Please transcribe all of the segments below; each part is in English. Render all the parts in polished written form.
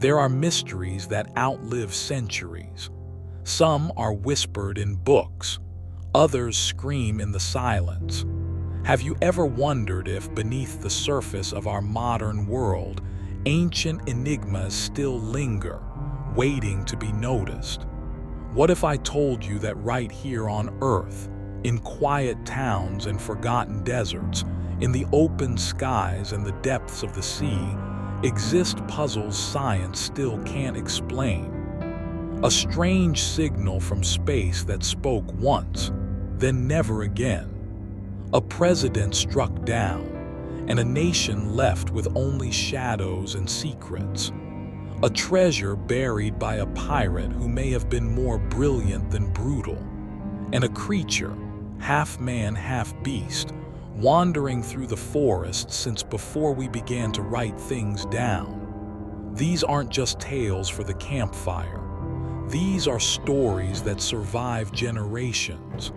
There are mysteries that outlive centuries. Some are whispered in books, others scream in the silence. Have you ever wondered if beneath the surface of our modern world, ancient enigmas still linger, waiting to be noticed? What if I told you that right here on Earth, in quiet towns and forgotten deserts, in the open skies and the depths of the sea, exist puzzles science still can't explain? A strange signal from space that spoke once, then never again. A president struck down, and a nation left with only shadows and secrets. A treasure buried by a pirate who may have been more brilliant than brutal. And a creature, half man, half beast, wandering through the forest since before we began to write things down. These aren't just tales for the campfire. These are stories that survive generations.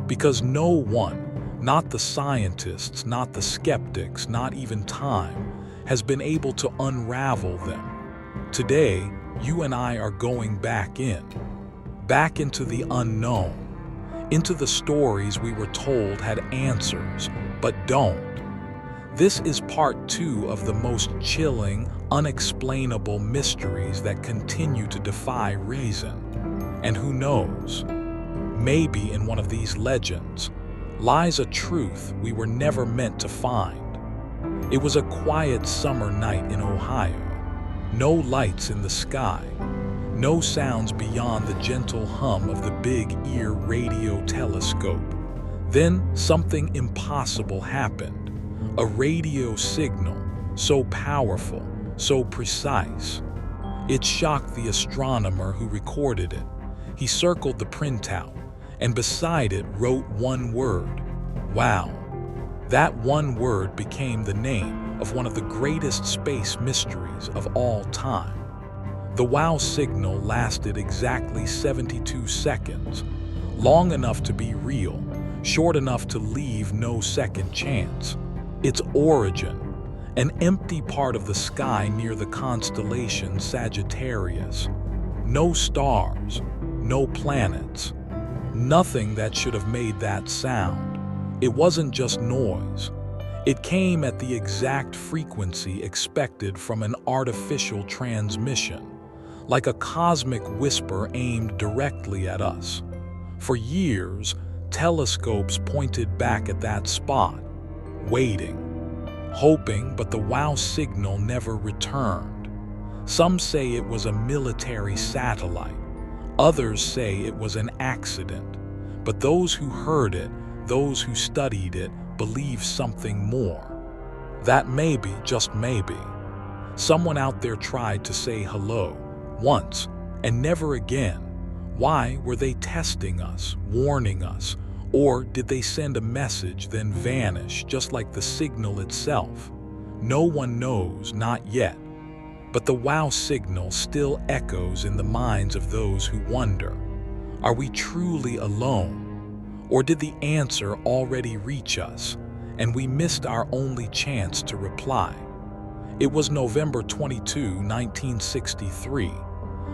Because no one, not the scientists, not the skeptics, not even time, has been able to unravel them. Today, you and I are going back into the unknown, into the stories we were told had answers, but don't. This is part 2 of the most chilling, unexplainable mysteries that continue to defy reason. And who knows, maybe in one of these legends lies a truth we were never meant to find. It was a quiet summer night in Ohio. No lights in the sky, no sounds beyond the gentle hum of the Big Ear radio telescope. Then something impossible happened. A radio signal, so powerful, so precise. It shocked the astronomer who recorded it. He circled the printout, and beside it wrote one word: wow. That one word became the name of one of the greatest space mysteries of all time. The wow signal lasted exactly 72 seconds, long enough to be real, short enough to leave no second chance. Its origin: an empty part of the sky near the constellation Sagittarius. No stars, no planets, nothing that should have made that sound. It wasn't just noise. It came at the exact frequency expected from an artificial transmission, like a cosmic whisper aimed directly at us. For years, telescopes pointed back at that spot, waiting, hoping, but the wow signal never returned. Some say it was a military satellite. Others say it was an accident. But those who heard it, those who studied it, believe something more. That maybe, just maybe, someone out there tried to say hello once and never again. Why were they testing us, warning us? Or did they send a message then vanish, just like the signal itself? No one knows, not yet. But the wow signal still echoes in the minds of those who wonder. Are we truly alone? Or did the answer already reach us, and we missed our only chance to reply? It was November 22, 1963,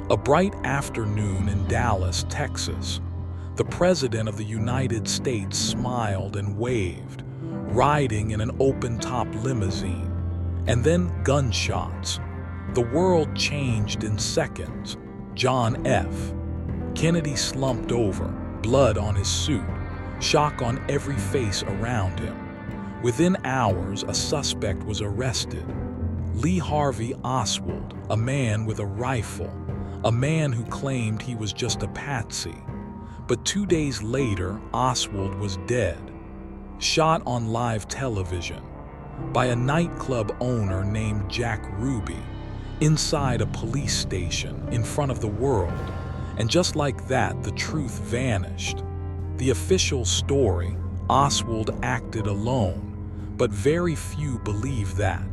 a bright afternoon in Dallas, Texas. The President of the United States smiled and waved, riding in an open-top limousine. And then gunshots. The world changed in seconds. John F. Kennedy slumped over, blood on his suit, shock on every face around him. Within hours, a suspect was arrested. Lee Harvey Oswald, a man with a rifle, a man who claimed he was just a patsy. But 2 days later, Oswald was dead, shot on live television by a nightclub owner named Jack Ruby, inside a police station in front of the world. And just like that, the truth vanished. The official story: Oswald acted alone, but very few believe that.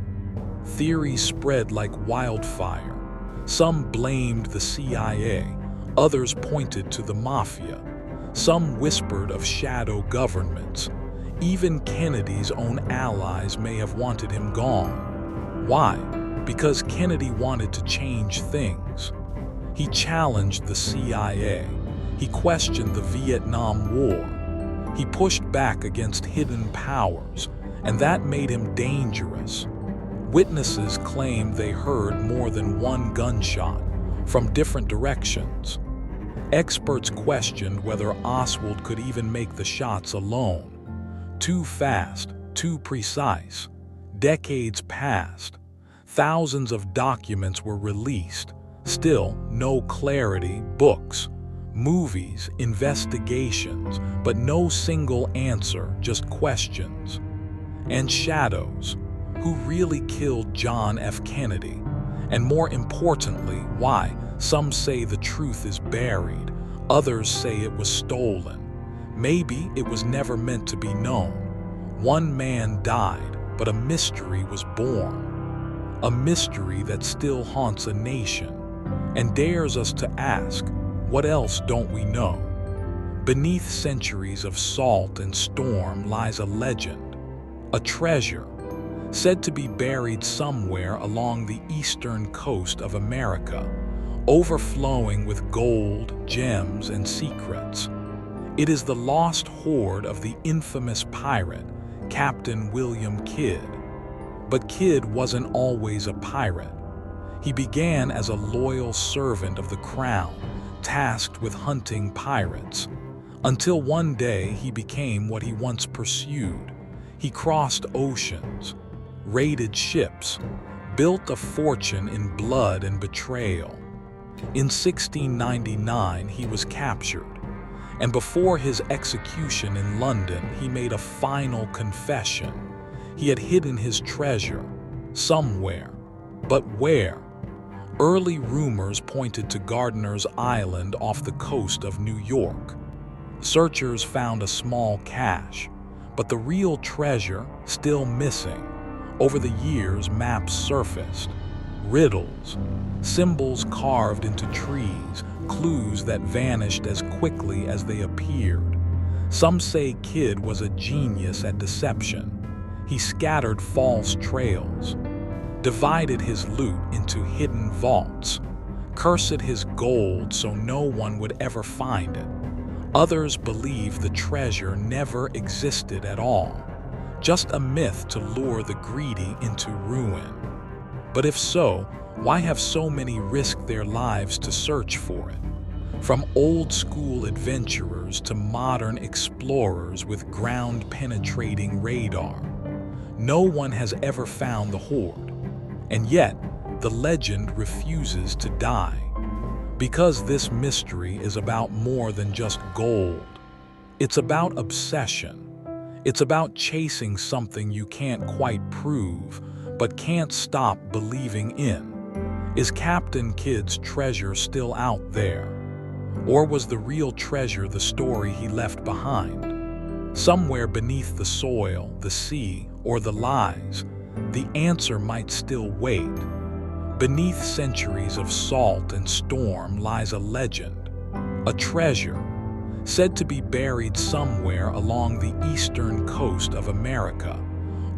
Theories spread like wildfire. Some blamed the CIA, others pointed to the mafia. Some whispered of shadow governments. Even Kennedy's own allies may have wanted him gone. Why? Because Kennedy wanted to change things. He challenged the CIA. He questioned the Vietnam War. He pushed back against hidden powers, and that made him dangerous. Witnesses claimed they heard more than one gunshot from different directions. Experts questioned whether Oswald could even make the shots alone. Too fast, too precise. Decades passed. Thousands of documents were released. Still, no clarity. Books, movies, investigations, but no single answer, just questions. And shadows. Who really killed John F. Kennedy? And more importantly, why? Some say the truth is buried. Others say it was stolen. Maybe it was never meant to be known. One man died, but a mystery was born. A mystery that still haunts a nation and dares us to ask, what else don't we know? Beneath centuries of salt and storm lies a legend, a treasure, said to be buried somewhere along the eastern coast of America, overflowing with gold, gems, and secrets. It is the lost hoard of the infamous pirate, Captain William Kidd. But Kidd wasn't always a pirate. He began as a loyal servant of the crown, tasked with hunting pirates, until one day he became what he once pursued. He crossed oceans, raided ships, built a fortune in blood and betrayal. In 1699, he was captured, and before his execution in London, he made a final confession. He had hidden his treasure somewhere, but where? Early rumors pointed to Gardiner's Island off the coast of New York. Searchers found a small cache, but the real treasure still missing. Over the years, maps surfaced, riddles, symbols carved into trees, clues that vanished as quickly as they appeared. Some say Kidd was a genius at deception. He scattered false trails, divided his loot into hidden vaults, cursed his gold so no one would ever find it. Others believe the treasure never existed at all, just a myth to lure the greedy into ruin. But if so, why have so many risked their lives to search for it? From old-school adventurers to modern explorers with ground-penetrating radar, no one has ever found the hoard. And yet, the legend refuses to die. Because this mystery is about more than just gold. It's about obsession. It's about chasing something you can't quite prove, but can't stop believing in. Is Captain Kidd's treasure still out there? Or was the real treasure the story he left behind? Somewhere beneath the soil, the sea, or the lies, the answer might still wait. Beneath centuries of salt and storm lies a legend, a treasure, said to be buried somewhere along the eastern coast of America,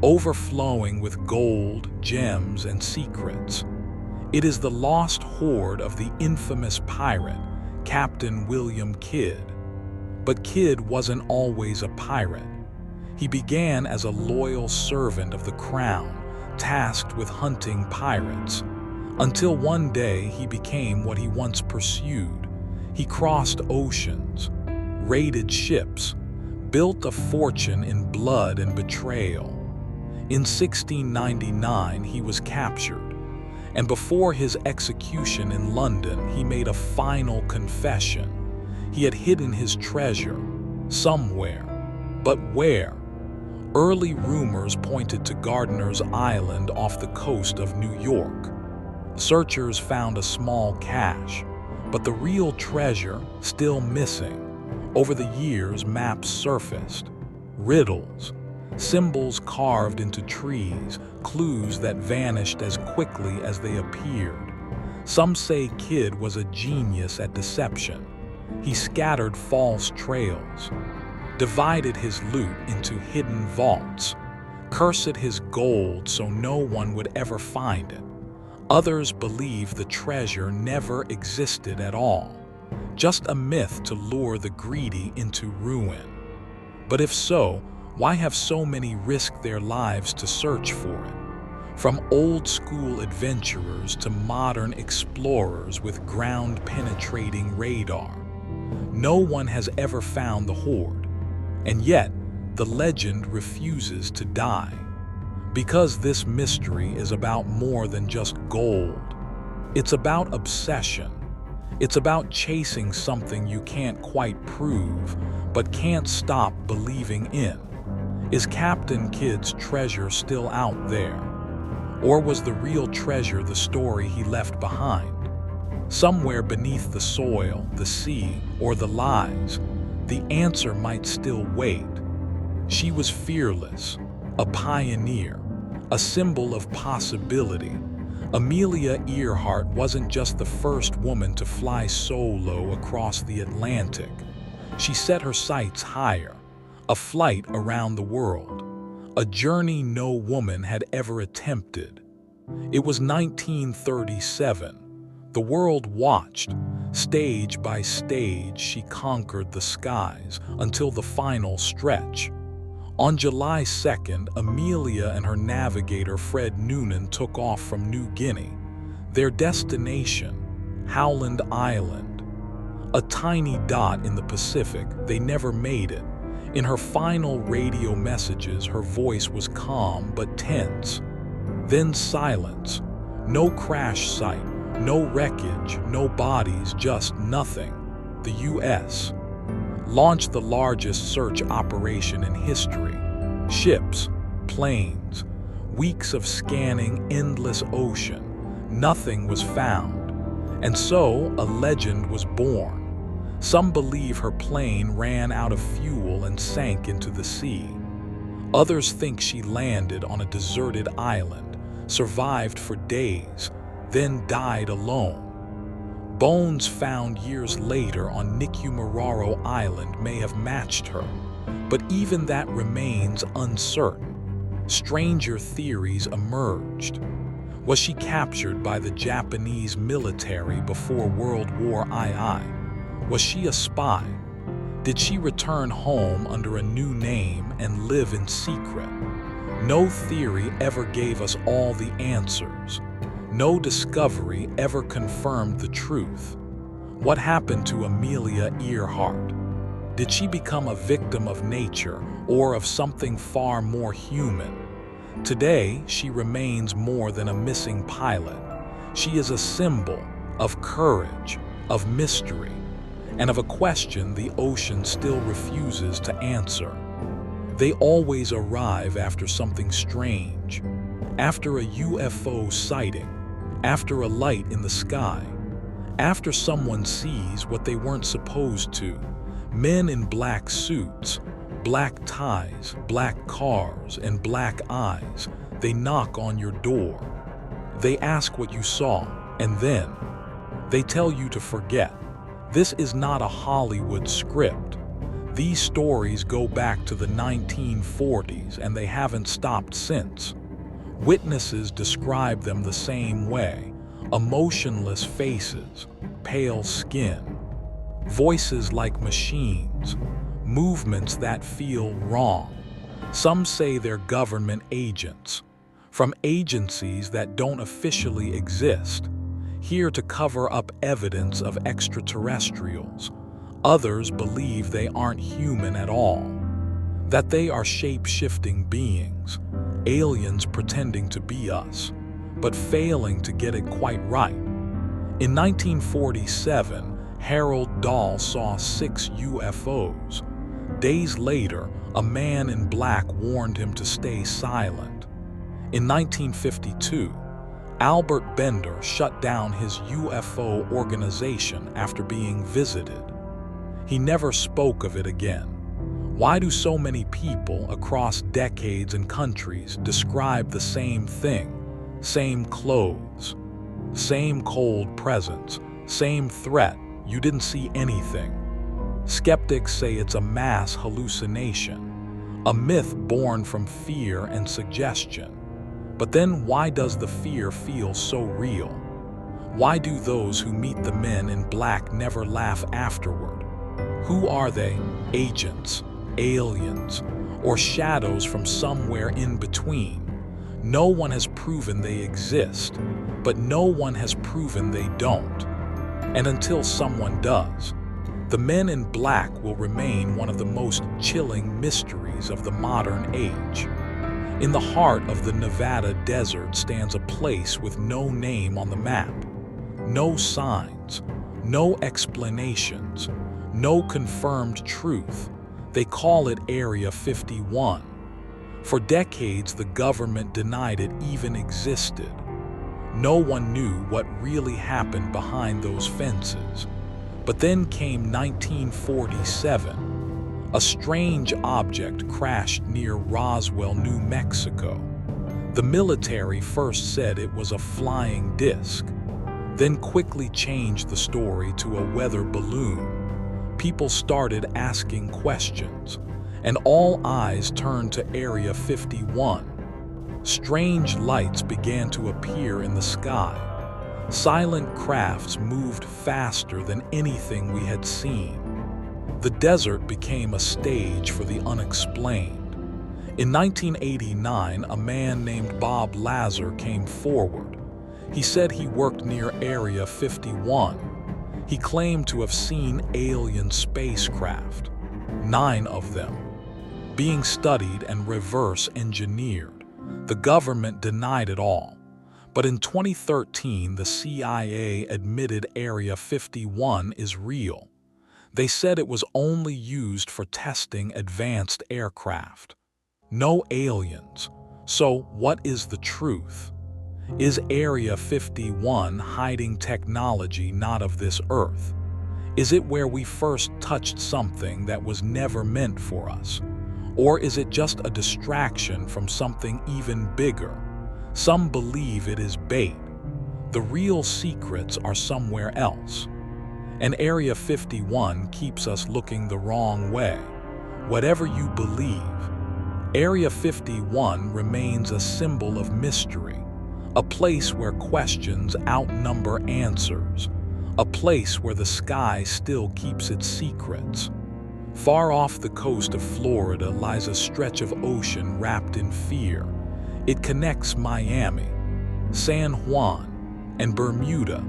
overflowing with gold, gems, and secrets. It is the lost hoard of the infamous pirate, Captain William Kidd. But Kidd wasn't always a pirate. He began as a loyal servant of the crown, tasked with hunting pirates, until one day he became what he once pursued. He crossed oceans, raided ships, built a fortune in blood and betrayal. In 1699, he was captured, and before his execution in London, he made a final confession. He had hidden his treasure somewhere, but where? Early rumors pointed to Gardiner's Island off the coast of New York. Searchers found a small cache, but the real treasure still missing. Over the years, maps surfaced, riddles, symbols carved into trees, clues that vanished as quickly as they appeared. Some say Kidd was a genius at deception. He scattered false trails, divided his loot into hidden vaults, cursed his gold so no one would ever find it. Others believe the treasure never existed at all, just a myth to lure the greedy into ruin. But if so, why have so many risked their lives to search for it? From old-school adventurers to modern explorers with ground-penetrating radar, no one has ever found the hoard. And yet, the legend refuses to die. Because this mystery is about more than just gold. It's about obsession. It's about chasing something you can't quite prove, but can't stop believing in. Is Captain Kidd's treasure still out there? Or was the real treasure the story he left behind? Somewhere beneath the soil, the sea, or the lies, the answer might still wait. She was fearless, a pioneer, a symbol of possibility. Amelia Earhart wasn't just the first woman to fly solo across the Atlantic. She set her sights higher, a flight around the world, a journey no woman had ever attempted. It was 1937. The world watched. Stage by stage, she conquered the skies until the final stretch. On July 2nd, Amelia and her navigator Fred Noonan took off from New Guinea. Their destination, Howland Island. A tiny dot in the Pacific, they never made it. In her final radio messages, her voice was calm but tense. Then silence. No crash site, no wreckage, no bodies, just nothing. The U.S. launched the largest search operation in history. Ships, planes, weeks of scanning, endless ocean. Nothing was found. And so a legend was born. Some believe her plane ran out of fuel and sank into the sea. Others think she landed on a deserted island, survived for days, then died alone. Bones found years later on Nicumararo Island may have matched her, but even that remains uncertain. Stranger theories emerged. Was she captured by the Japanese military before World War II? Was she a spy? Did she return home under a new name and live in secret? No theory ever gave us all the answers. No discovery ever confirmed the truth. What happened to Amelia Earhart? Did she become a victim of nature or of something far more human? Today, she remains more than a missing pilot. She is a symbol of courage, of mystery, and of a question the ocean still refuses to answer. They always arrive after something strange, after a UFO sighting, after a light in the sky, after someone sees what they weren't supposed to. Men in black suits, black ties, black cars, and black eyes, they knock on your door. They ask what you saw, and then they tell you to forget. This is not a Hollywood script. These stories go back to the 1940s, and they haven't stopped since. Witnesses describe them the same way: emotionless faces, pale skin, voices like machines, movements that feel wrong. Some say they're government agents, from agencies that don't officially exist, here to cover up evidence of extraterrestrials. Others believe they aren't human at all, that they are shape-shifting beings, aliens pretending to be us, but failing to get it quite right. In 1947, Harold Dahl saw 6 UFOs. Days later, a man in black warned him to stay silent. In 1952, Albert Bender shut down his UFO organization after being visited. He never spoke of it again. Why do so many people across decades and countries describe the same thing? Same clothes, same cold presence, same threat. You didn't see anything. Skeptics say it's a mass hallucination, a myth born from fear and suggestion. But then why does the fear feel so real? Why do those who meet the men in black never laugh afterward? Who are they? Agents, aliens, or shadows from somewhere in between? No one has proven they exist, but no one has proven they don't. And until someone does, the men in black will remain one of the most chilling mysteries of the modern age. In the heart of the Nevada desert stands a place with no name on the map, no signs, no explanations, no confirmed truth. They call it Area 51. For decades, the government denied it even existed. No one knew what really happened behind those fences. But then came 1947. A strange object crashed near Roswell, New Mexico. The military first said it was a flying disc, then quickly changed the story to a weather balloon. People started asking questions, and all eyes turned to Area 51. Strange lights began to appear in the sky. Silent crafts moved faster than anything we had seen. The desert became a stage for the unexplained. In 1989, a man named Bob Lazar came forward. He said he worked near Area 51. He claimed to have seen alien spacecraft, 9 of them, being studied and reverse engineered. The government denied it all. But in 2013, the CIA admitted Area 51 is real. They said it was only used for testing advanced aircraft. No aliens. So what is the truth? Is Area 51 hiding technology not of this earth? Is it where we first touched something that was never meant for us? Or is it just a distraction from something even bigger? Some believe it is bait. The real secrets are somewhere else. And Area 51 keeps us looking the wrong way. Whatever you believe, Area 51 remains a symbol of mystery, a place where questions outnumber answers, a place where the sky still keeps its secrets. Far off the coast of Florida lies a stretch of ocean wrapped in fear. It connects Miami, San Juan, and Bermuda.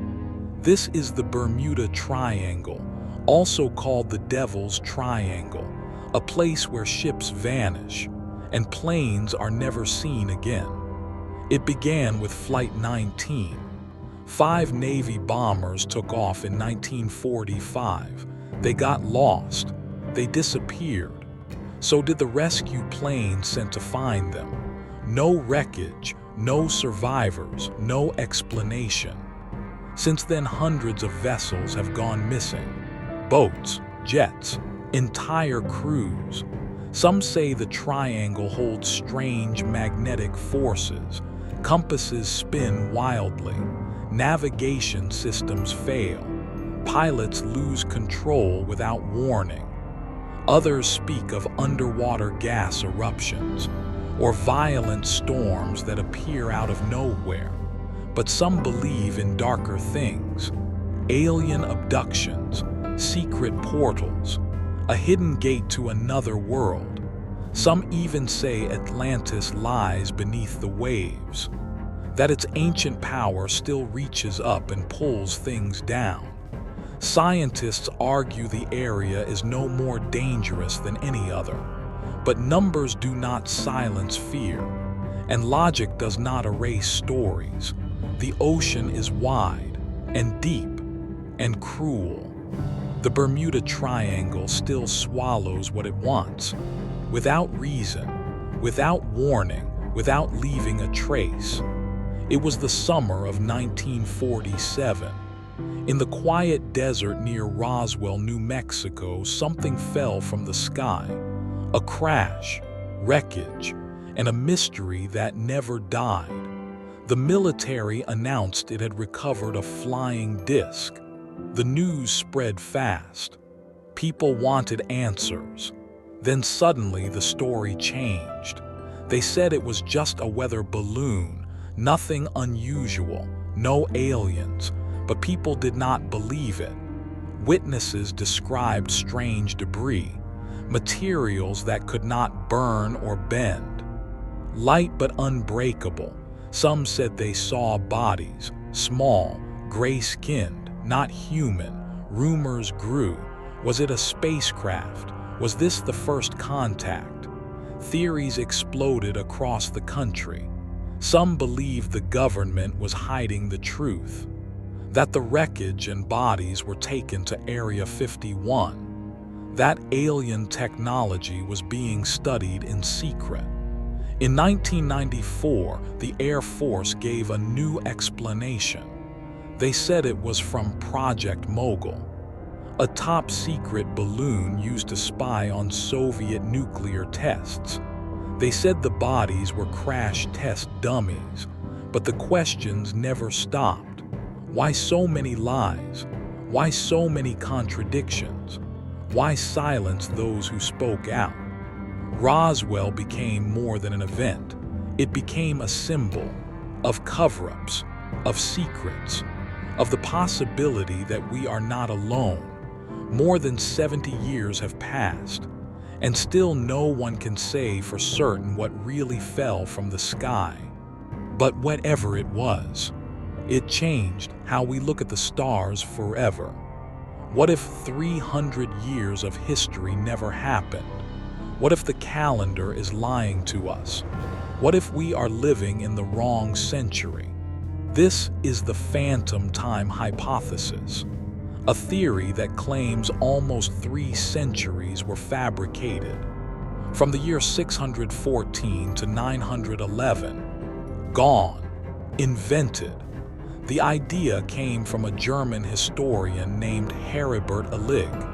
This is the Bermuda Triangle, also called the Devil's Triangle, a place where ships vanish and planes are never seen again. It began with Flight 19. 5 Navy bombers took off in 1945. They got lost. They disappeared. So did the rescue planes sent to find them. No wreckage, no survivors, no explanation. Since then, hundreds of vessels have gone missing. Boats, jets, entire crews. Some say the triangle holds strange magnetic forces. Compasses spin wildly. Navigation systems fail. Pilots lose control without warning. Others speak of underwater gas eruptions or violent storms that appear out of nowhere. But some believe in darker things: alien abductions, secret portals, a hidden gate to another world. Some even say Atlantis lies beneath the waves, that its ancient power still reaches up and pulls things down. Scientists argue the area is no more dangerous than any other, but numbers do not silence fear, and logic does not erase stories. The ocean is wide and deep and cruel. The Bermuda Triangle still swallows what it wants, without reason, without warning, without leaving a trace. It was the summer of 1947. In the quiet desert near Roswell, New Mexico, something fell from the sky. A crash, wreckage, and a mystery that never died. The military announced it had recovered a flying disc. The news spread fast. People wanted answers. Then suddenly the story changed. They said it was just a weather balloon, Nothing unusual, no aliens, but people did not believe it. Witnesses described strange debris, materials that could not burn or bend. Light but unbreakable. Some said they saw bodies, small, gray-skinned, not human. Rumors grew. Was it a spacecraft? Was this the first contact? Theories exploded across the country. Some believed the government was hiding the truth, that the wreckage and bodies were taken to Area 51, that alien technology was being studied in secret. In 1994, the Air Force gave a new explanation. They said it was from Project Mogul, a top-secret balloon used to spy on Soviet nuclear tests. They said the bodies were crash test dummies, but the questions never stopped. Why so many lies? Why so many contradictions? Why silence those who spoke out? Roswell became more than an event. It became a symbol of cover-ups, of secrets, of the possibility that we are not alone. More than 70 years have passed, and still no one can say for certain what really fell from the sky. But whatever it was, it changed how we look at the stars forever. What if 300 years of history never happened? What if the calendar is lying to us? What if we are living in the wrong century? This is the phantom time hypothesis, a theory that claims almost 3 centuries were fabricated. From the year 614 to 911, gone, invented. The idea came from a German historian named Heribert Illig.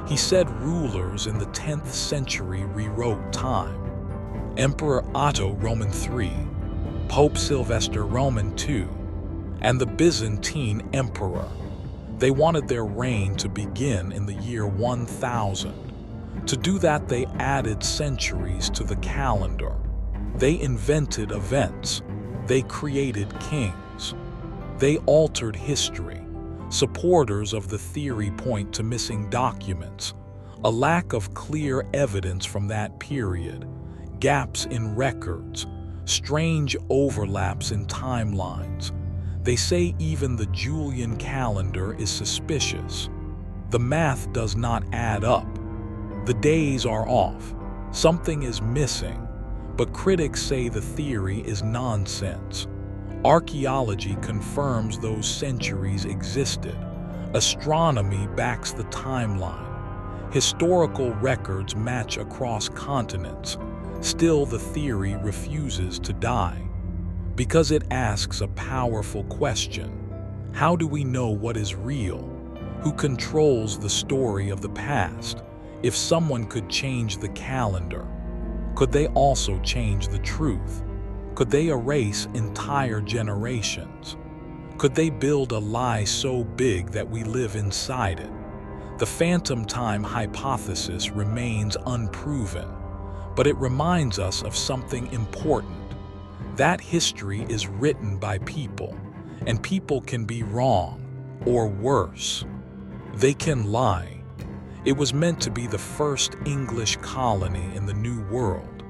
He said rulers in the 10th century rewrote time. Emperor Otto Roman III, Pope Sylvester Roman II, and the Byzantine emperor. They wanted their reign to begin in the year 1000. To do that, they added centuries to the calendar. They invented events. They created kings. They altered history. Supporters of the theory point to missing documents, a lack of clear evidence from that period, gaps in records, strange overlaps in timelines. They say even the Julian calendar is suspicious. The math does not add up. The days are off. Something is missing. But critics say the theory is nonsense. Archaeology confirms those centuries existed. Astronomy backs the timeline. Historical records match across continents. Still, the theory refuses to die. Because it asks a powerful question. How do we know what is real? Who controls the story of the past? If someone could change the calendar, could they also change the truth? Could they erase entire generations? Could they build a lie so big that we live inside it? The phantom time hypothesis remains unproven, but it reminds us of something important. That history is written by people, and people can be wrong, or worse. They can lie. It was meant to be the first English colony in the New World.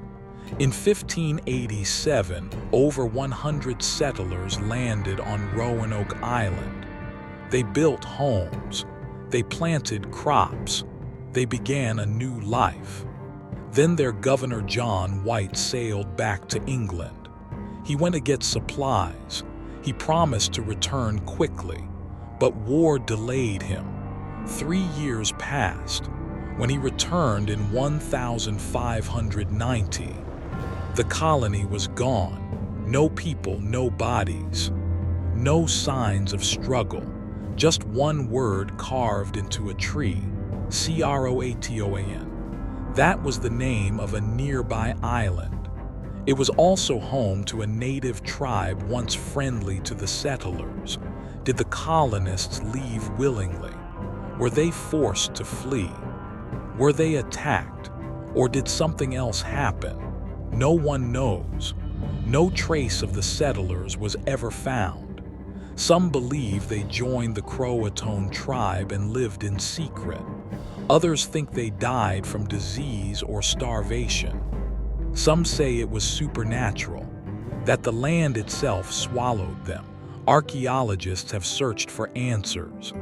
In 1587, over 100 settlers landed on Roanoke Island. They built homes. They planted crops. They began a new life. Then their governor John White sailed back to England. He went to get supplies. He promised to return quickly, but war delayed him. 3 years passed. When he returned in 1590, the colony was gone. No people, no bodies. No signs of struggle. Just one word carved into a tree, Croatoan. That was the name of a nearby island. It was also home to a native tribe once friendly to the settlers. Did the colonists leave willingly? Were they forced to flee? Were they attacked? Or did something else happen? No one knows. No trace of the settlers was ever found. Some believe they joined the Croatoan tribe and lived in secret. Others think they died from disease or starvation. Some say it was supernatural, that the land itself swallowed them. Archaeologists have searched for answers.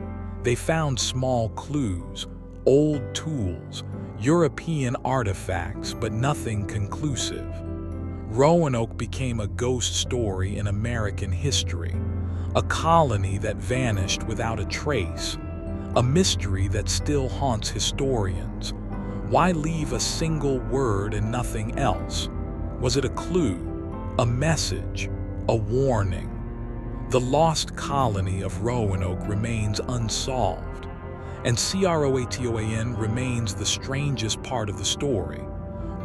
They found small clues, old tools, European artifacts, but nothing conclusive. Roanoke became a ghost story in American history, a colony that vanished without a trace, a mystery that still haunts historians. Why leave a single word and nothing else? Was it a clue, a message, a warning? The lost colony of Roanoke remains unsolved, and Croatoan remains the strangest part of the story.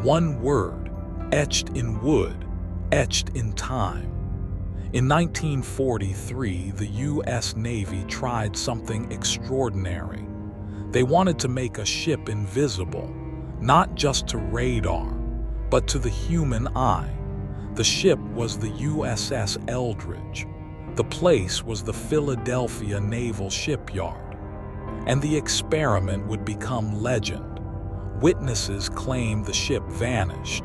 One word, etched in wood, etched in time. In 1943, the U.S. Navy tried something extraordinary. They wanted to make a ship invisible, not just to radar, but to the human eye. The ship was the USS Eldridge. The place was the Philadelphia Naval Shipyard. And the experiment would become legend. Witnesses claimed the ship vanished,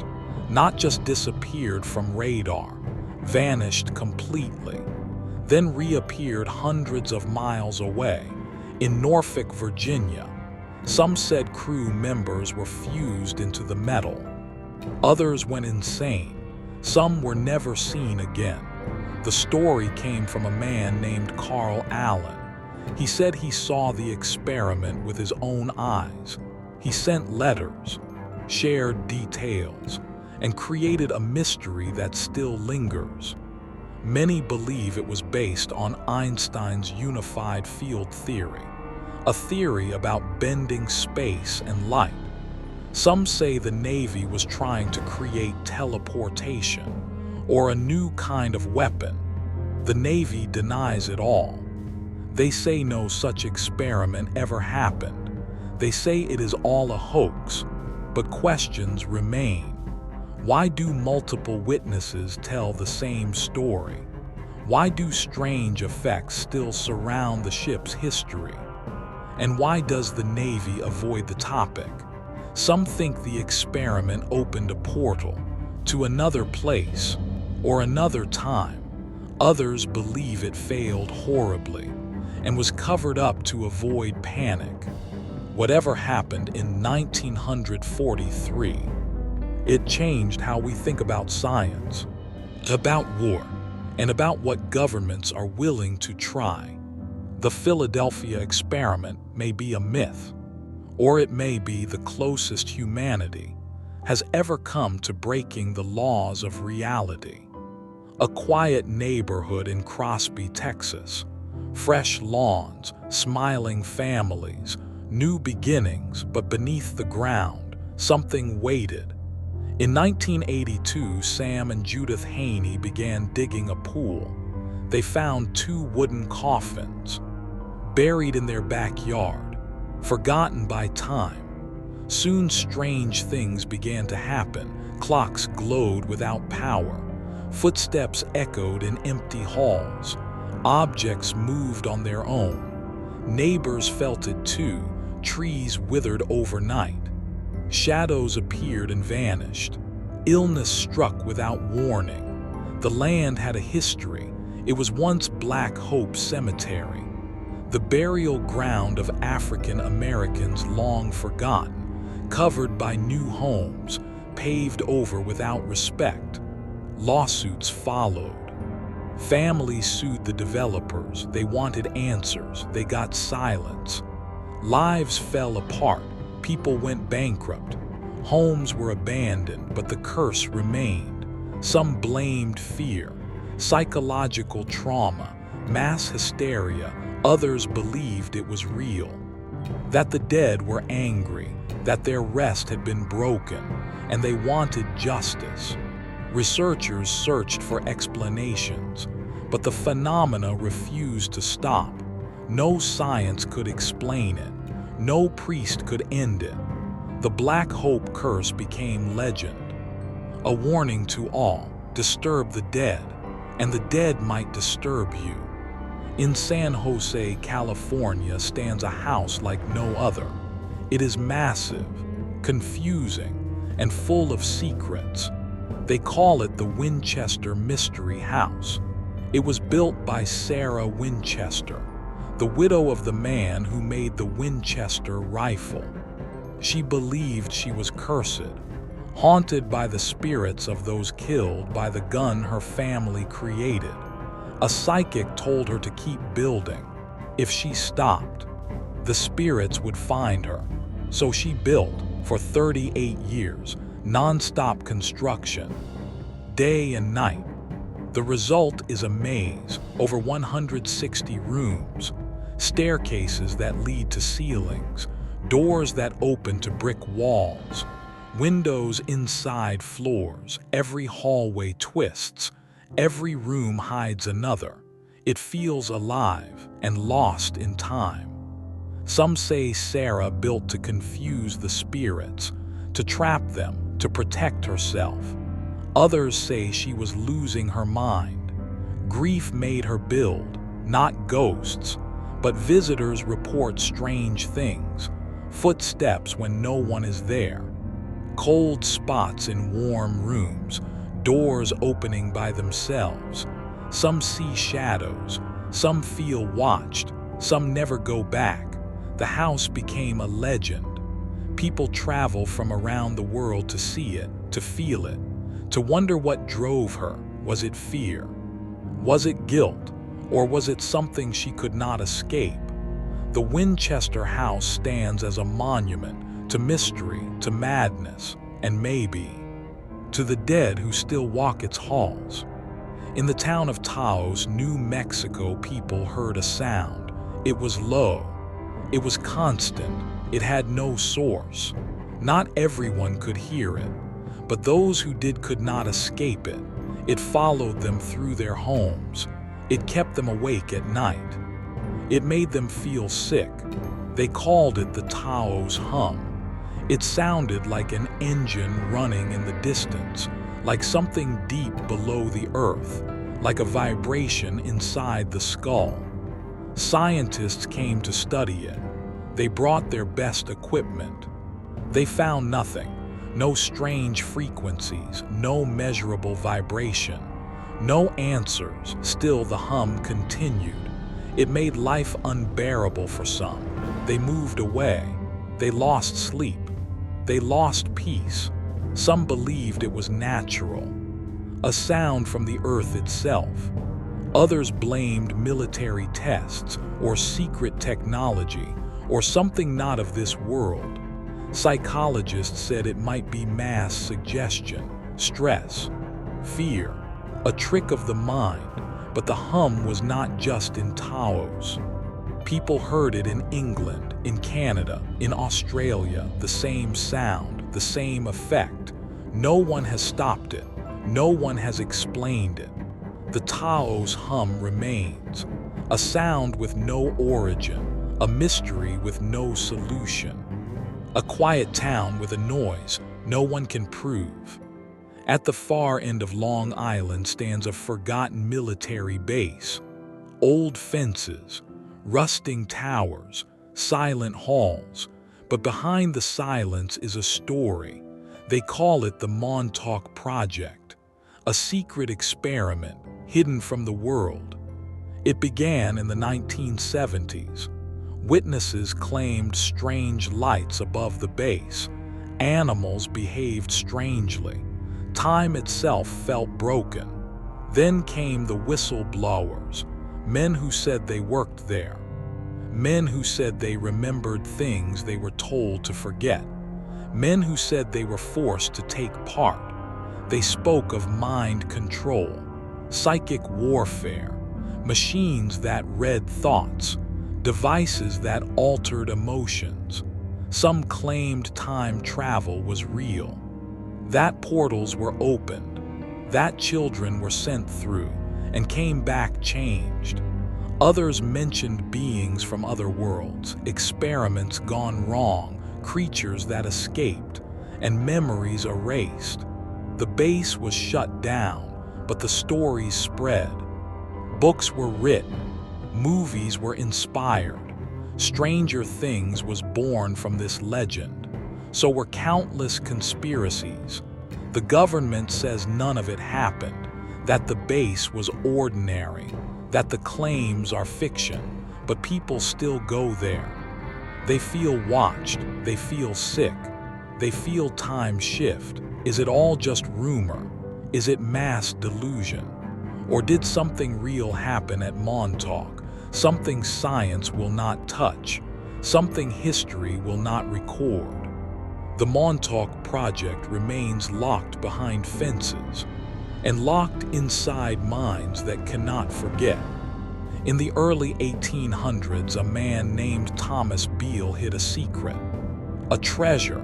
not just disappeared from radar, vanished completely, then reappeared hundreds of miles away, in Norfolk, Virginia. Some said crew members were fused into the metal. Others went insane. Some were never seen again. The story came from a man named Carl Allen. He said he saw the experiment with his own eyes. He sent letters, shared details, and created a mystery that still lingers. Many believe it was based on Einstein's unified field theory, a theory about bending space and light. Some say the Navy was trying to create teleportation or a new kind of weapon. The Navy denies it all. They say no such experiment ever happened. They say it is all a hoax, but questions remain. Why do multiple witnesses tell the same story? Why do strange effects still surround the ship's history? And why does the Navy avoid the topic? Some think the experiment opened a portal to another place or another time. Others believe it failed horribly and was covered up to avoid panic. Whatever happened in 1943, it changed how we think about science, about war, and about what governments are willing to try. The Philadelphia experiment may be a myth, or it may be the closest humanity has ever come to breaking the laws of reality. A quiet neighborhood in Crosby, Texas, fresh lawns, smiling families, new beginnings, but beneath the ground, something waited. In 1982, Sam and Judith Haney began digging a pool. They found 2 wooden coffins, buried in their backyard, forgotten by time. Soon strange things began to happen. Clocks glowed without power. Footsteps echoed in empty halls. Objects moved on their own. Neighbors felt it too. Trees withered overnight. Shadows appeared and vanished. Illness struck without warning. The land had a history. It was once Black Hope Cemetery, the burial ground of African Americans long forgotten, covered by new homes, paved over without respect. Lawsuits followed. Families sued the developers. They wanted answers. They got silence. Lives fell apart. People went bankrupt. Homes were abandoned, but the curse remained. Some blamed fear, psychological trauma, mass hysteria. Others believed it was real, that the dead were angry, that their rest had been broken, and they wanted justice. Researchers searched for explanations, but the phenomena refused to stop. No science could explain it. No priest could end it. The Black Hope curse became legend, a warning to all. disturb the dead, and the dead might disturb you. In San Jose, California, stands a house like no other. It is massive, confusing, and full of secrets. They call it the Winchester Mystery House. It was built by Sarah Winchester, the widow of the man who made the Winchester rifle. She believed she was cursed, haunted by the spirits of those killed by the gun her family created. A psychic told her to keep building. If she stopped, the spirits would find her. So she built for 38 years, non-stop construction, day and night. The result is a maze, over 160 rooms, staircases that lead to ceilings, doors that open to brick walls, windows inside floors. Every hallway twists, every room hides another. It feels alive and lost in time. Some say Sarah built to confuse the spirits, to trap them, to protect herself. Others say she was losing her mind. Grief made her build, not ghosts, but visitors report strange things, footsteps when no one is there, cold spots in warm rooms, doors opening by themselves. Some see shadows, some feel watched, some never go back. The house became a legend. People travel from around the world to see it, to feel it, to wonder what drove her. Was it fear? Was it guilt? Or was it something she could not escape? The Winchester House stands as a monument to mystery, to madness, and maybe to the dead who still walk its halls. In the town of Taos, New Mexico, people heard a sound. It was low. It was constant. It had no source. Not everyone could hear it, but those who did could not escape it. It followed them through their homes. It kept them awake at night. It made them feel sick. They called it the Taos hum. It sounded like an engine running in the distance, like something deep below the earth, like a vibration inside the skull. Scientists came to study it. They brought their best equipment. They found nothing. No strange frequencies, no measurable vibration, no answers. Still, the hum continued. It made life unbearable for some. They moved away. They lost sleep. They lost peace. Some believed it was natural, a sound from the earth itself. Others blamed military tests or secret technology or something not of this world. Psychologists said it might be mass suggestion, stress, fear, a trick of the mind. But the hum was not just in Taos. People heard it in England, in Canada, in Australia, the same sound, the same effect. No one has stopped it. No one has explained it. The Taos hum remains, a sound with no origin, a mystery with no solution. A quiet town with a noise no one can prove. At the far end of Long Island stands a forgotten military base. Old fences, rusting towers, silent halls. But behind the silence is a story. They call it the Montauk Project, a secret experiment hidden from the world. It began in the 1970s. Witnesses claimed strange lights above the base. Animals behaved strangely. Time itself felt broken. Then came the whistleblowers, men who said they worked there, men who said they remembered things they were told to forget, men who said they were forced to take part. They spoke of mind control, psychic warfare, machines that read thoughts, devices that altered emotions. Some claimed time travel was real, that portals were opened, that children were sent through and came back changed. Others mentioned beings from other worlds, experiments gone wrong, creatures that escaped, and memories erased. The base was shut down, but the stories spread. Books were written, movies were inspired. Stranger Things was born from this legend. So were countless conspiracies. The government says none of it happened, that the base was ordinary, that the claims are fiction, but people still go there. They feel watched, they feel sick, they feel time shift. Is it all just rumor? Is it mass delusion? Or did something real happen at Montauk? Something science will not touch, something history will not record. The Montauk Project remains locked behind fences and locked inside minds that cannot forget. In the early 1800s, a man named Thomas Beale hid a secret, a treasure,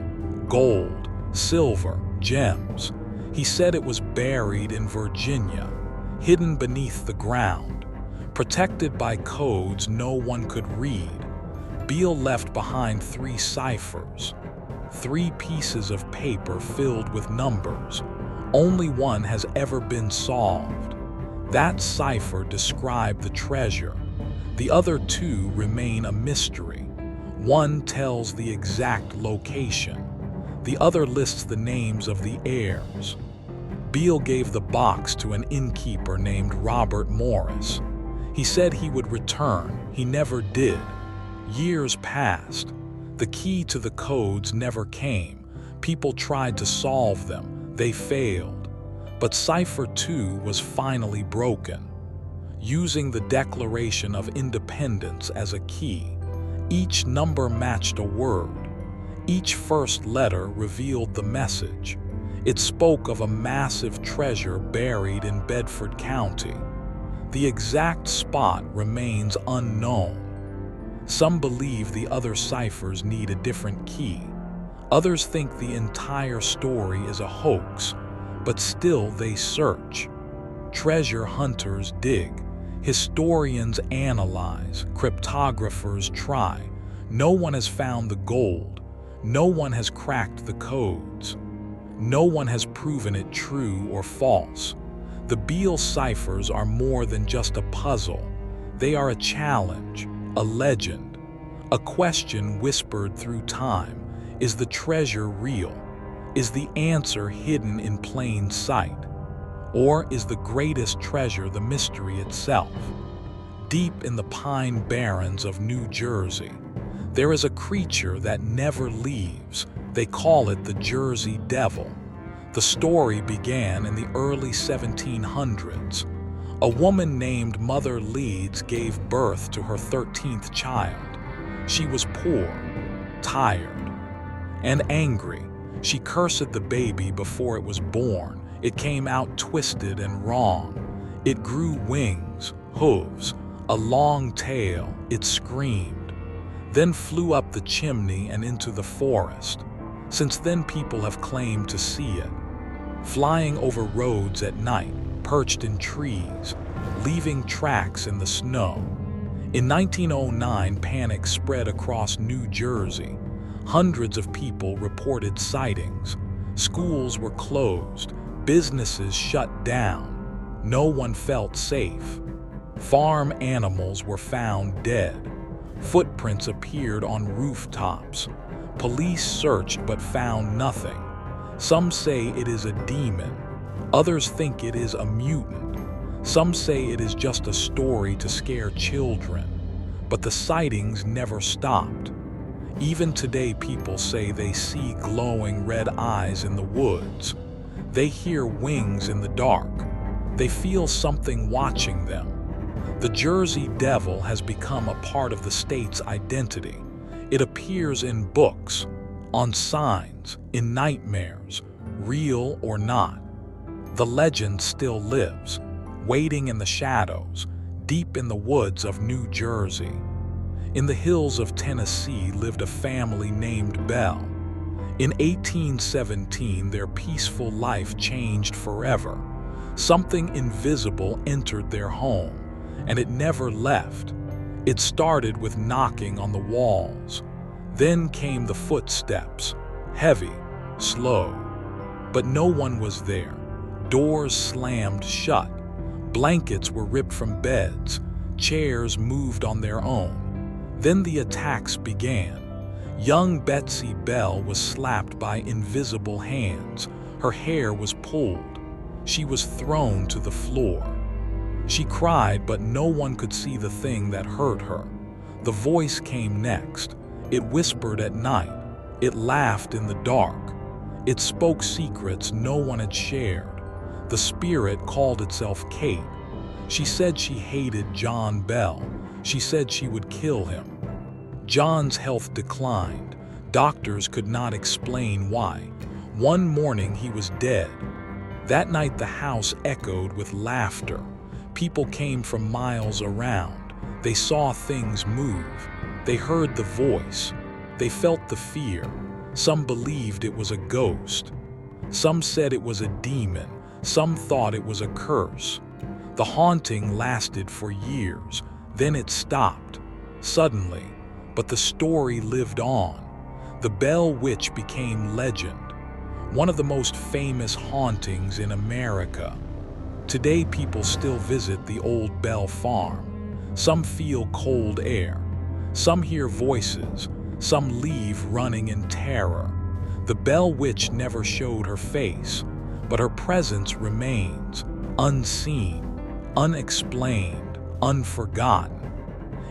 gold, silver, gems. He said it was buried in Virginia, hidden beneath the ground, protected by codes no one could read. Beale left behind 3 ciphers, 3 pieces of paper filled with numbers. Only one has ever been solved. That cipher described the treasure. The other 2 remain a mystery. One tells the exact location. The other lists the names of the heirs. Beale gave the box to an innkeeper named Robert Morris. He said he would return. He never did. Years passed. The key to the codes never came. People tried to solve them. They failed. But Cipher 2 was finally broken. Using the Declaration of Independence as a key, each number matched a word. Each first letter revealed the message. It spoke of a massive treasure buried in Bedford County. The exact spot remains unknown. Some believe the other ciphers need a different key. Others think the entire story is a hoax, but still they search. Treasure hunters dig. Historians analyze. Cryptographers try. No one has found the gold. No one has cracked the codes. No one has proven it true or false. The Beale ciphers are more than just a puzzle. They are a challenge, a legend, a question whispered through time. Is the treasure real? Is the answer hidden in plain sight? Or is the greatest treasure the mystery itself? Deep in the Pine Barrens of New Jersey, there is a creature that never leaves. They call it the Jersey Devil. The story began in the early 1700s. A woman named Mother Leeds gave birth to her 13th child. She was poor, tired, and angry. She cursed the baby before it was born. It came out twisted and wrong. It grew wings, hooves, a long tail. It screamed, then flew up the chimney and into the forest. Since then, people have claimed to see it, flying over roads at night, perched in trees, leaving tracks in the snow. In 1909, panic spread across New Jersey. Hundreds of people reported sightings. Schools were closed, businesses shut down. No one felt safe. Farm animals were found dead. Footprints appeared on rooftops. Police searched but found nothing. Some say it is a demon. Others think it is a mutant. Some say it is just a story to scare children. But the sightings never stopped. Even today, people say they see glowing red eyes in the woods. They hear wings in the dark. They feel something watching them. The Jersey Devil has become a part of the state's identity. It appears in books, on signs, in nightmares, real or not. The legend still lives, waiting in the shadows, deep in the woods of New Jersey. In the hills of Tennessee lived a family named Bell. In 1817, their peaceful life changed forever. Something invisible entered their home, and it never left. It started with knocking on the walls. Then came the footsteps, heavy, slow. But no one was there. Doors slammed shut. Blankets were ripped from beds. Chairs moved on their own. Then the attacks began. Young Betsy Bell was slapped by invisible hands. Her hair was pulled. She was thrown to the floor. She cried, but no one could see the thing that hurt her. The voice came next. It whispered at night. It laughed in the dark. It spoke secrets no one had shared. The spirit called itself Kate. She said she hated John Bell. She said she would kill him. John's health declined. Doctors could not explain why. One morning he was dead. That night the house echoed with laughter. People came from miles around. They saw things move. They heard the voice. They felt the fear. Some believed it was a ghost. Some said it was a demon. Some thought it was a curse. The haunting lasted for years. Then it stopped. Suddenly. But the story lived on. The Bell Witch became legend. One of the most famous hauntings in America. Today people still visit the old Bell farm. Some feel cold air. Some hear voices. Some leave running in terror. The Bell Witch never showed her face, but her presence remains, unseen, unexplained, unforgotten.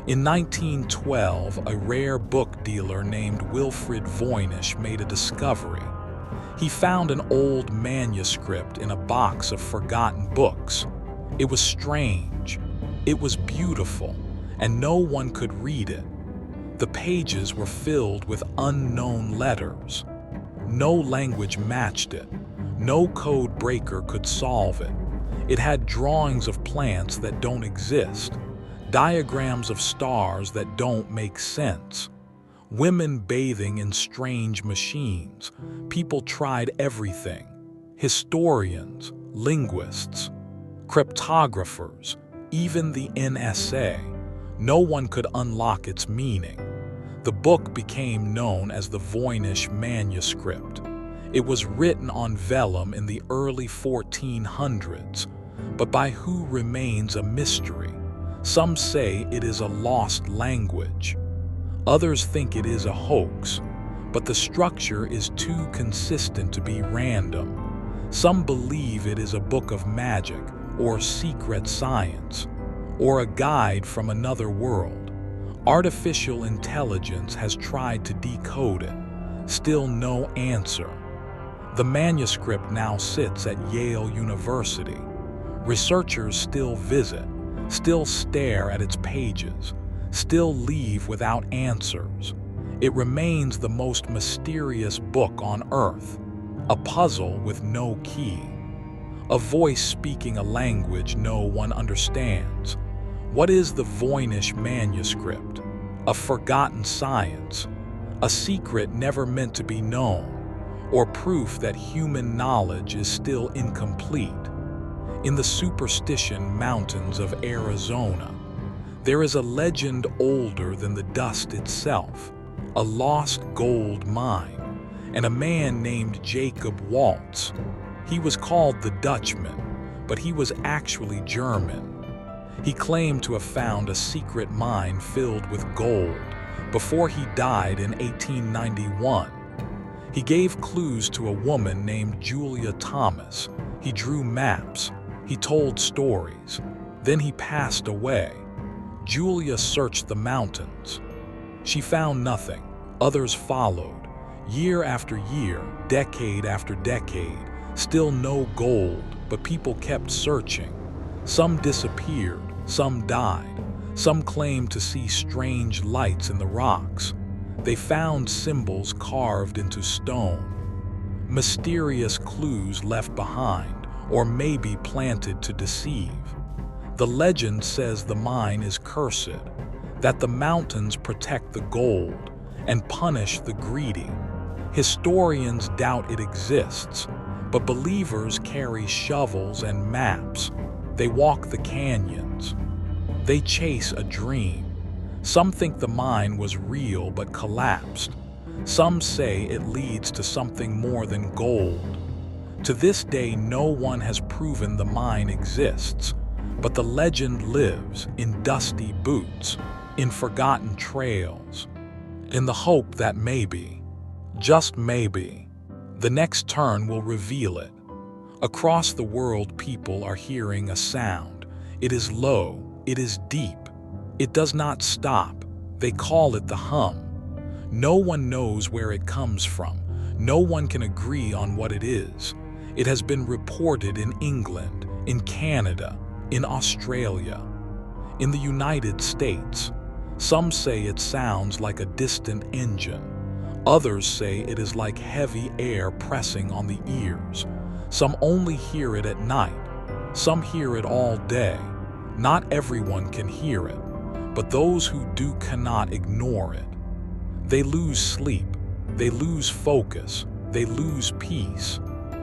In 1912, a rare book dealer named Wilfrid Voynich made a discovery. He found an old manuscript in a box of forgotten books. It was strange. It was beautiful, and no one could read it. The pages were filled with unknown letters. No language matched it. No code breaker could solve it. It had drawings of plants that don't exist, diagrams of stars that don't make sense, women bathing in strange machines. People tried everything. Historians, linguists, cryptographers, even the NSA. No one could unlock its meaning. The book became known as the Voynich manuscript. It was written on vellum in the early 1400s, but by who remains a mystery. Some say it is a lost language. Others think it is a hoax, but the structure is too consistent to be random. Some believe it is a book of magic or secret science, or a guide from another world. Artificial intelligence has tried to decode it. Still no answer. The manuscript now sits at Yale University. Researchers still visit, still stare at its pages, still leave without answers. It remains the most mysterious book on Earth, a puzzle with no key, a voice speaking a language no one understands. What is the Voynich manuscript? A forgotten science, a secret never meant to be known, or proof that human knowledge is still incomplete? In the Superstition Mountains of Arizona, there is a legend older than the dust itself, a lost gold mine, and a man named Jacob Waltz. He was called the Dutchman, but he was actually German. He claimed to have found a secret mine filled with gold before he died in 1891. He gave clues to a woman named Julia Thomas. He drew maps. He told stories. Then he passed away. Julia searched the mountains. She found nothing. Others followed. Year after year, decade after decade, still no gold, but people kept searching. Some disappeared. Some died. Some claimed to see strange lights in the rocks. They found symbols carved into stone, mysterious clues left behind, or maybe planted to deceive. The legend says the mine is cursed, that the mountains protect the gold and punish the greedy. Historians doubt it exists, but believers carry shovels and maps. They walk the canyons. They chase a dream. Some think the mine was real but collapsed. Some say it leads to something more than gold. To this day, no one has proven the mine exists, but the legend lives in dusty boots, in forgotten trails, in the hope that maybe, just maybe, the next turn will reveal it. Across the world, people are hearing a sound. It is low, it is deep, it does not stop. They call it the hum. No one knows where it comes from. No one can agree on what it is. It has been reported in England, in Canada, in Australia, in the United States. Some say it sounds like a distant engine. Others say it is like heavy air pressing on the ears. Some only hear it at night. Some hear it all day. Not everyone can hear it, but those who do cannot ignore it. They lose sleep. They lose focus. They lose peace.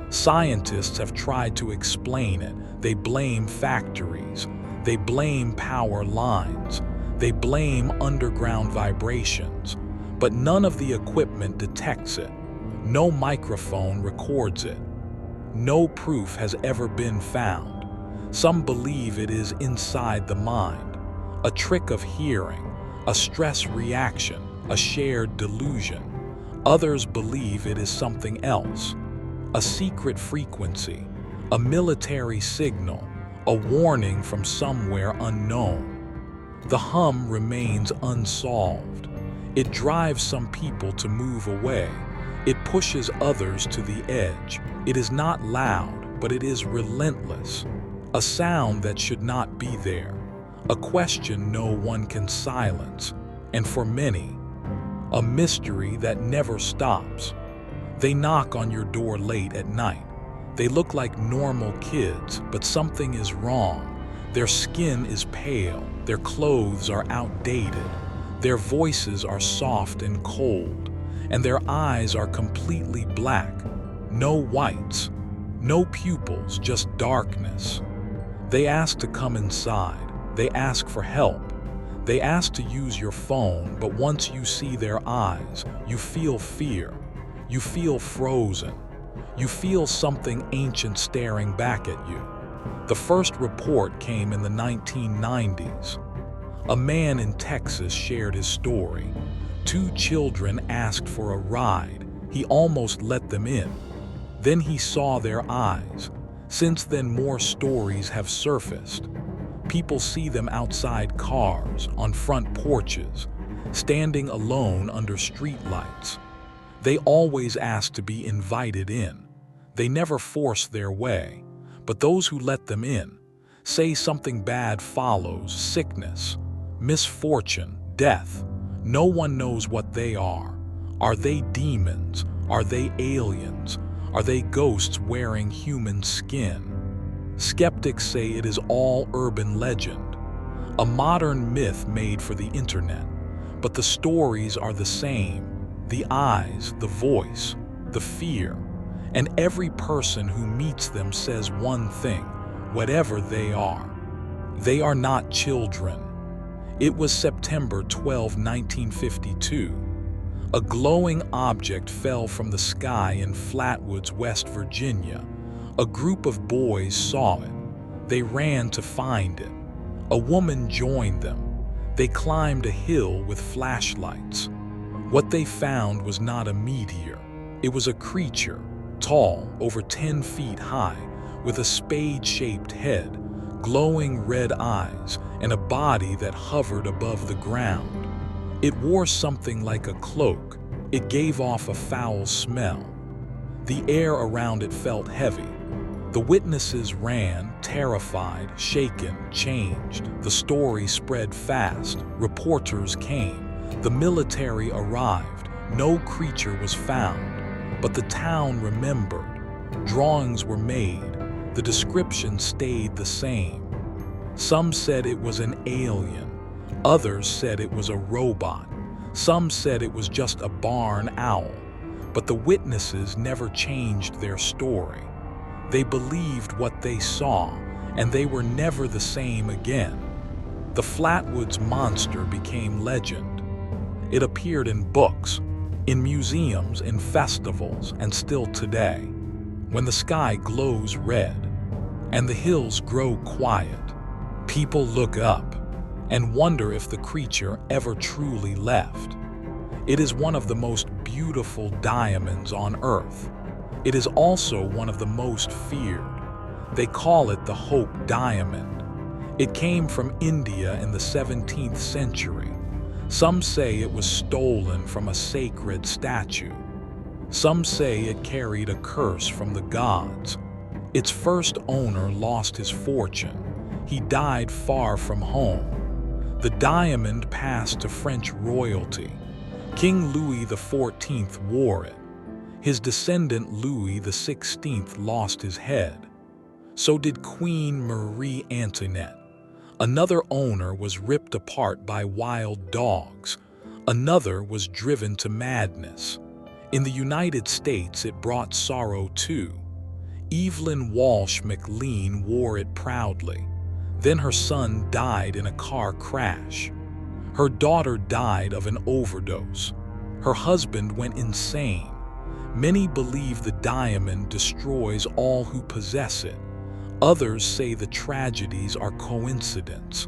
Scientists have tried to explain it. They blame factories. They blame power lines. They blame underground vibrations. But none of the equipment detects it. No microphone records it. No proof has ever been found. Some believe it is inside the mind, a trick of hearing, a stress reaction, a shared delusion. Others believe it is something else, a secret frequency, a military signal, a warning from somewhere unknown. The hum remains unsolved. It drives some people to move away. It pushes others to the edge. It is not loud, but it is relentless. A sound that should not be there. A question no one can silence. And for many, a mystery that never stops. They knock on your door late at night. They look like normal kids, but something is wrong. Their skin is pale. Their clothes are outdated. Their voices are soft and cold. And their eyes are completely black. No whites. No pupils, just darkness. They ask to come inside. They ask for help. They ask to use your phone, but once you see their eyes, you feel fear. You feel frozen. You feel something ancient staring back at you. The first report came in the 1990s. A man in Texas shared his story. 2 children asked for a ride. He almost let them in. Then he saw their eyes. Since then, more stories have surfaced. People see them outside cars, on front porches, standing alone under streetlights. They always ask to be invited in. They never force their way, but those who let them in say something bad follows: sickness, misfortune, death. No one knows what they are. Are they demons? Are they aliens? Are they ghosts wearing human skin? Skeptics say it is all urban legend, a modern myth made for the internet. But the stories are the same: the eyes, the voice, the fear. And every person who meets them says one thing: whatever they are not children. It was September 12, 1952. A glowing object fell from the sky in Flatwoods, West Virginia. A group of boys saw it. They ran to find it. A woman joined them. They climbed a hill with flashlights. What they found was not a meteor. It was a creature, tall, over 10 feet high, with a spade-shaped head, glowing red eyes, and a body that hovered above the ground. It wore something like a cloak. It gave off a foul smell. The air around it felt heavy. The witnesses ran, terrified, shaken, changed. The story spread fast. Reporters came. The military arrived. No creature was found. But the town remembered. Drawings were made. The description stayed the same. Some said it was an alien. Others said it was a robot. Some said it was just a barn owl. But the witnesses never changed their story. They believed what they saw, and they were never the same again. The Flatwoods monster became legend. It appeared in books, in museums, in festivals, and still today. when the sky glows red and the hills grow quiet, people look up and wonder if the creature ever truly left. It is one of the most beautiful diamonds on Earth. It is also one of the most feared. They call it the Hope Diamond. It came from India in the 17th century. Some say it was stolen from a sacred statue. Some say it carried a curse from the gods. Its first owner lost his fortune. He died far from home. The diamond passed to French royalty. King Louis XIV wore it. His descendant Louis XVI lost his head. So did Queen Marie Antoinette. Another owner was ripped apart by wild dogs. Another was driven to madness. In the United States, it brought sorrow too. Evelyn Walsh McLean wore it proudly. Then her son died in a car crash. Her daughter died of an overdose. Her husband went insane. Many believe the diamond destroys all who possess it. Others say the tragedies are coincidence,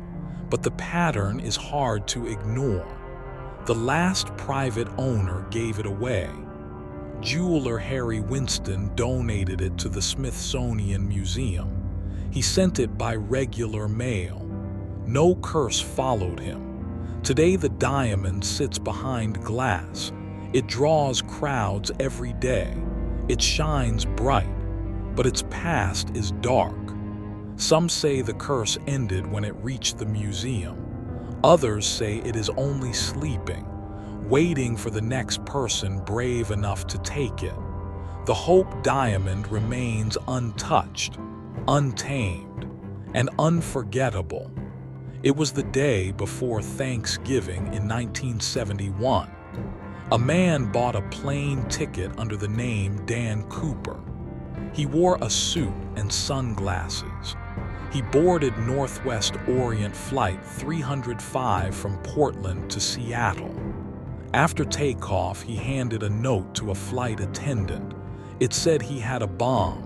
but the pattern is hard to ignore. The last private owner gave it away. Jeweler Harry Winston donated it to the Smithsonian Museum. He sent it by regular mail. No curse followed him. Today the diamond sits behind glass. It draws crowds every day. It shines bright, but its past is dark. Some say the curse ended when it reached the museum. Others say it is only sleeping, waiting for the next person brave enough to take it. The Hope Diamond remains untouched, untamed, and unforgettable. It was the day before Thanksgiving in 1971. A man bought a plane ticket under the name Dan Cooper. He wore a suit and sunglasses. He boarded Northwest Orient Flight 305 from Portland to Seattle. After takeoff, he handed a note to a flight attendant. It said he had a bomb.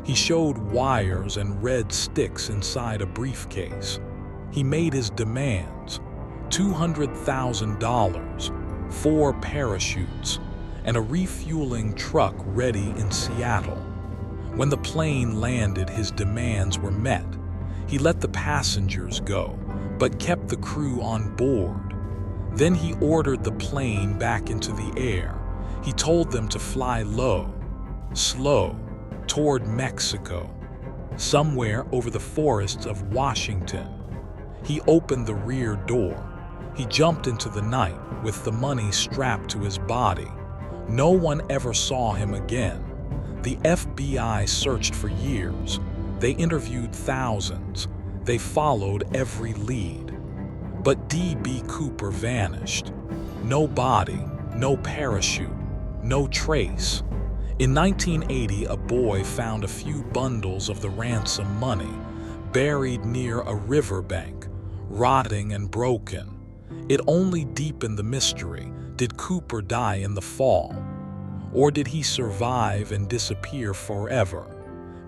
He showed wires and red sticks inside a briefcase. He made his demands: $200,000, 4 parachutes, and a refueling truck ready in Seattle. When the plane landed, his demands were met. He let the passengers go, but kept the crew on board. Then he ordered the plane back into the air. He told them to fly low, slow, toward Mexico, somewhere over the forests of Washington. He opened the rear door. He jumped into the night with the money strapped to his body. No one ever saw him again. The FBI searched for years. They interviewed thousands. They followed every lead. But D.B. Cooper vanished. No body, no parachute, no trace. In 1980, a boy found a few bundles of the ransom money buried near a riverbank, rotting and broken. It only deepened the mystery. Did Cooper die in the fall? Or did he survive and disappear forever?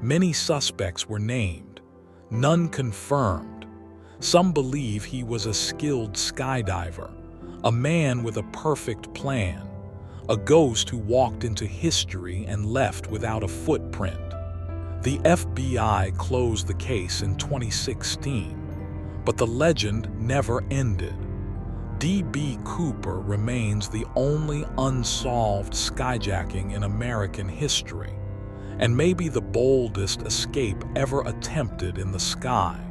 Many suspects were named, none confirmed. Some believe he was a skilled skydiver, a man with a perfect plan, a ghost who walked into history and left without a footprint. The FBI closed the case in 2016, but the legend never ended. D.B. Cooper remains the only unsolved skyjacking in American history, and maybe the boldest escape ever attempted in the sky.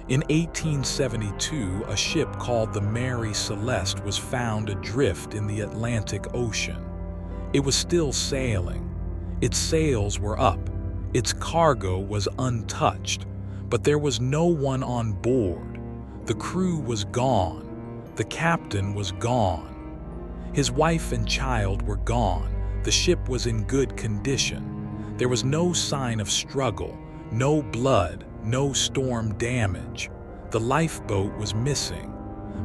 In 1872, a ship called the Mary Celeste was found adrift in the Atlantic Ocean. It was still sailing. Its sails were up. Its cargo was untouched, but there was no one on board. The crew was gone. The captain was gone. His wife and child were gone. The ship was in good condition. There was no sign of struggle, no blood, no storm damage. The lifeboat was missing,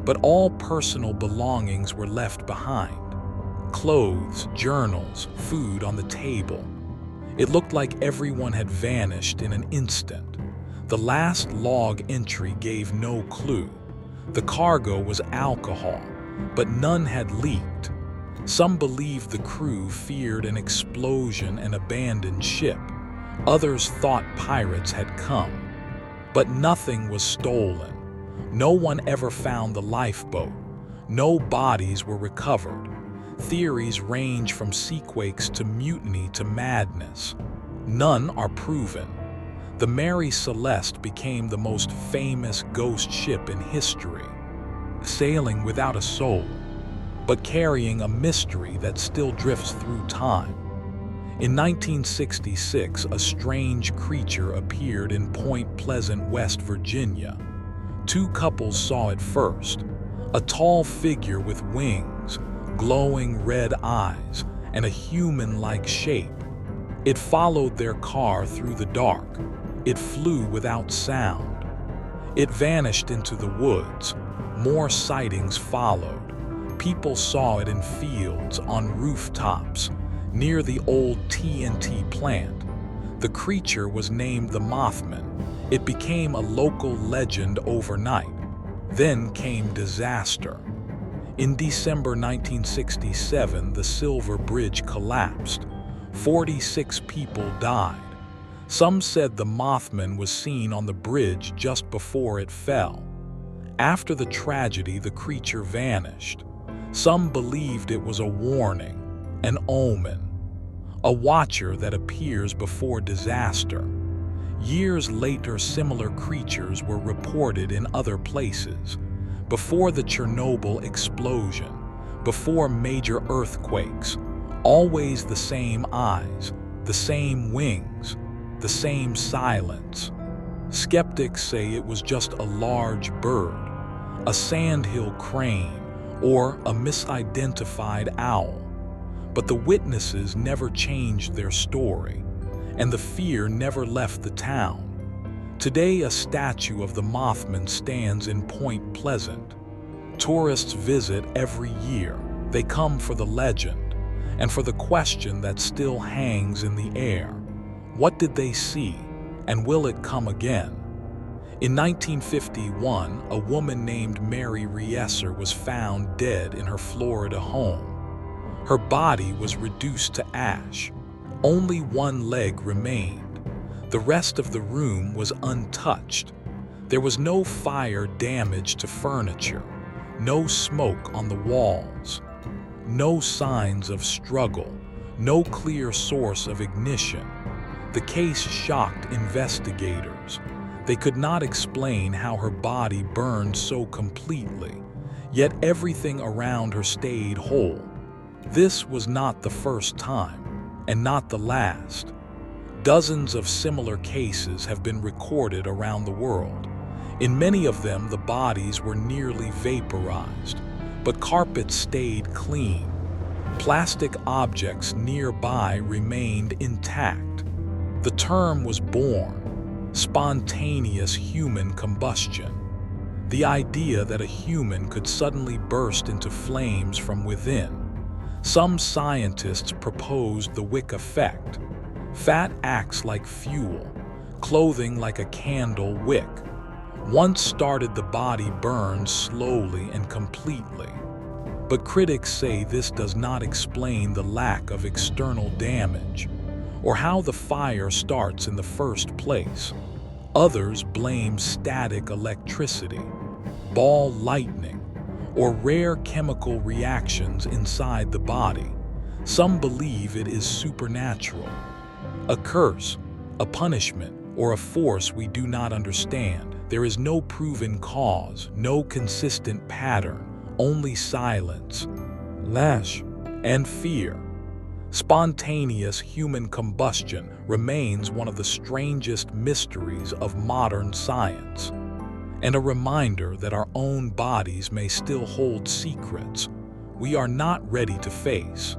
but all personal belongings were left behind. Clothes, journals, food on the table. It looked like everyone had vanished in an instant. The last log entry gave no clue. The cargo was alcohol, but none had leaked. Some believed the crew feared an explosion and abandoned ship. Others thought pirates had come. But nothing was stolen. No one ever found the lifeboat. No bodies were recovered. Theories range from seaquakes to mutiny to madness. None are proven. The Mary Celeste became the most famous ghost ship in history, sailing without a soul, but carrying a mystery that still drifts through time. In 1966, a strange creature appeared in Point Pleasant, West Virginia. Two couples saw it first: a tall figure with wings, glowing red eyes, and a human-like shape. It followed their car through the dark. It flew without sound. It vanished into the woods. More sightings followed. People saw it in fields, on rooftops, near the old TNT plant. The creature was named the Mothman. It became a local legend overnight. Then came disaster. In December 1967, the Silver Bridge collapsed. 46 people died. Some said the Mothman was seen on the bridge just before it fell. After the tragedy, the creature vanished. Some believed it was a warning, an omen, a watcher that appears before disaster. Years later, similar creatures were reported in other places. Before the Chernobyl explosion, before major earthquakes, always the same eyes, the same wings, the same silence. Skeptics say it was just a large bird, a sandhill crane, or a misidentified owl. But the witnesses never changed their story, and the fear never left the town. Today, a statue of the Mothman stands in Point Pleasant. Tourists visit every year. They come for the legend, and for the question that still hangs in the air. What did they see, and will it come again? In 1951, a woman named Mary Reesser was found dead in her Florida home. Her body was reduced to ash. Only one leg remained. The rest of the room was untouched. There was no fire damage to furniture, no smoke on the walls, no signs of struggle, no clear source of ignition. The case shocked investigators. They could not explain how her body burned so completely, yet everything around her stayed whole. This was not the first time, and not the last. Dozens of similar cases have been recorded around the world. In many of them, the bodies were nearly vaporized, but carpets stayed clean. Plastic objects nearby remained intact. The term was born: spontaneous human combustion. The idea that a human could suddenly burst into flames from within. Some scientists proposed the wick effect. Fat acts like fuel, clothing like a candle wick. Once started, the body burns slowly and completely. But critics say this does not explain the lack of external damage, or how the fire starts in the first place. Others blame static electricity, ball lightning, or rare chemical reactions inside the body. Some believe it is supernatural, a curse, a punishment, or a force we do not understand. There is no proven cause, no consistent pattern, only silence, lash, and fear. Spontaneous human combustion remains one of the strangest mysteries of modern science, and a reminder that our own bodies may still hold secrets we are not ready to face.